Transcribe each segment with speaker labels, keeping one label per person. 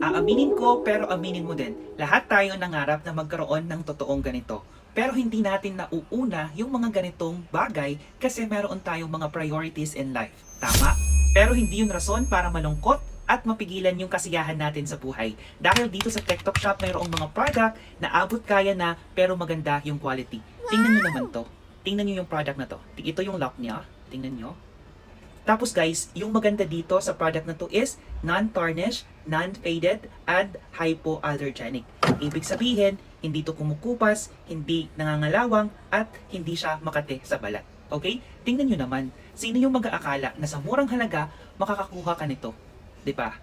Speaker 1: Aaminin ko pero aminin mo din, lahat tayo nangarap na magkaroon ng totoong ganito. Pero hindi natin nauuna yung mga ganitong bagay kasi meron tayong mga priorities in life. Tama? Pero hindi yun rason para malungkot at mapigilan yung kasiyahan natin sa buhay. Dahil dito sa TikTok Shop mayroong mga product na abot kaya na pero maganda yung quality. Tingnan nyo naman to. Tingnan nyo yung product na to. Ito yung lock niya. Tingnan nyo. Tapos guys, yung maganda dito sa product na to is non-tarnish, non-faded, and hypoallergenic. Ibig sabihin, hindi to kumukupas, hindi nangangalawang, at hindi siya makate sa balat. Okay? Tingnan nyo naman, sino yung mag-aakala na sa murang halaga, makakakuha ka nito? 'Di ba?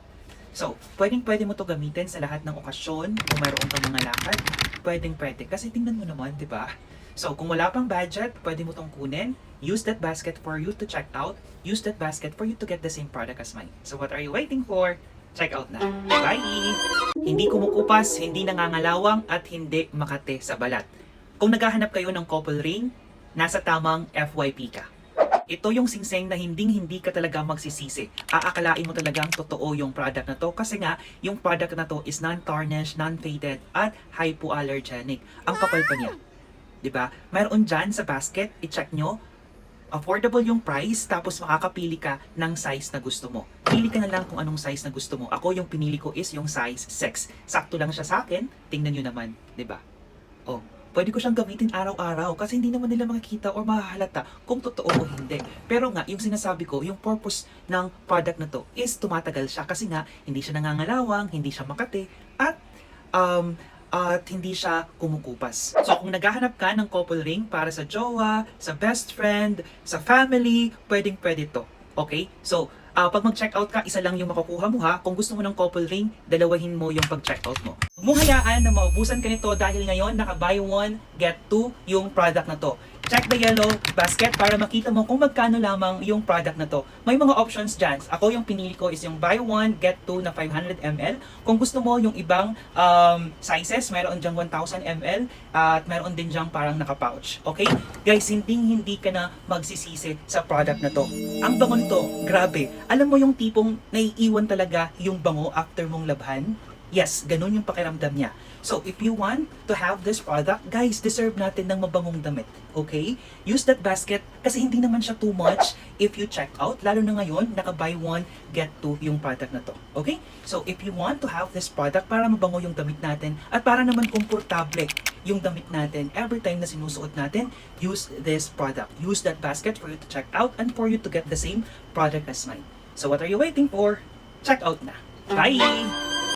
Speaker 1: So, pwede mo to gamitin sa lahat ng okasyon, kung mayroon kang mga lakad, pwede. Kasi tingnan mo naman, 'di ba? So, kung wala pang budget, pwede mo tong kunin. Use that basket for you to check out. Use that basket for you to get the same product as mine. So, what are you waiting for? Check out na. Bye! Hindi kumukupas, hindi nangangalawang, at hindi makate sa balat. Kung naghahanap kayo ng couple ring, nasa tamang FYP ka. Ito yung singseng na hindi ka talaga magsisisi. Aakalain mo talagang totoo yung product na to kasi nga, yung product na to is non-tarnished, non-faded, at hypoallergenic. Ang kapal pa niya. 'Di ba? Mayroon dyan sa basket, i-check nyo. Affordable yung price, tapos makakapili ka ng size na gusto mo. Pili ka na lang kung anong size na gusto mo. Ako yung pinili ko is yung size 6. Sakto lang siya sa akin. Tingnan nyo naman, 'di ba? Oh, pwede ko siyang gamitin araw-araw kasi hindi naman nila makikita or mahahalata kung totoo o hindi. Pero nga, yung sinasabi ko, yung purpose ng product na to is tumatagal siya kasi nga hindi siya nangangalawang, hindi siya makate, at hindi siya kumukupas. So kung naghahanap ka ng couple ring para sa jowa, sa best friend, sa family, pwede to. Okay? So, pag mag-checkout ka, isa lang yung makukuha mo ha. Kung gusto mo ng couple ring, dalawahin mo yung pag-checkout mo. Huwag mong hayaan na maubusan ka nito dahil ngayon naka-buy one, get two yung product na to. Check the yellow basket para makita mo kung magkano lamang yung product na to. May mga options dyan. Ako yung pinili ko is yung buy one, get two na 500 ml. Kung gusto mo yung ibang sizes, mayroon dyang 1000 ml at mayroon din dyang parang naka-pouch. Okay? Guys, hindi ka na magsisisi sa product na to. Ang bango nito, grabe. Alam mo yung tipong naiiwan talaga yung bango after mong labhan? Yes, ganun yung pakiramdam niya. So, if you want to have this product, guys, deserve natin ng mabangong damit. Okay? Use that basket kasi hindi naman siya too much if you check out. Lalo na ngayon, naka-buy one, get two yung product na to. Okay? So, if you want to have this product para mabango yung damit natin at para naman komportable yung damit natin every time na sinusuot natin, use this product. Use that basket for you to check out and for you to get the same product as mine. So, what are you waiting for? Check out na. Bye!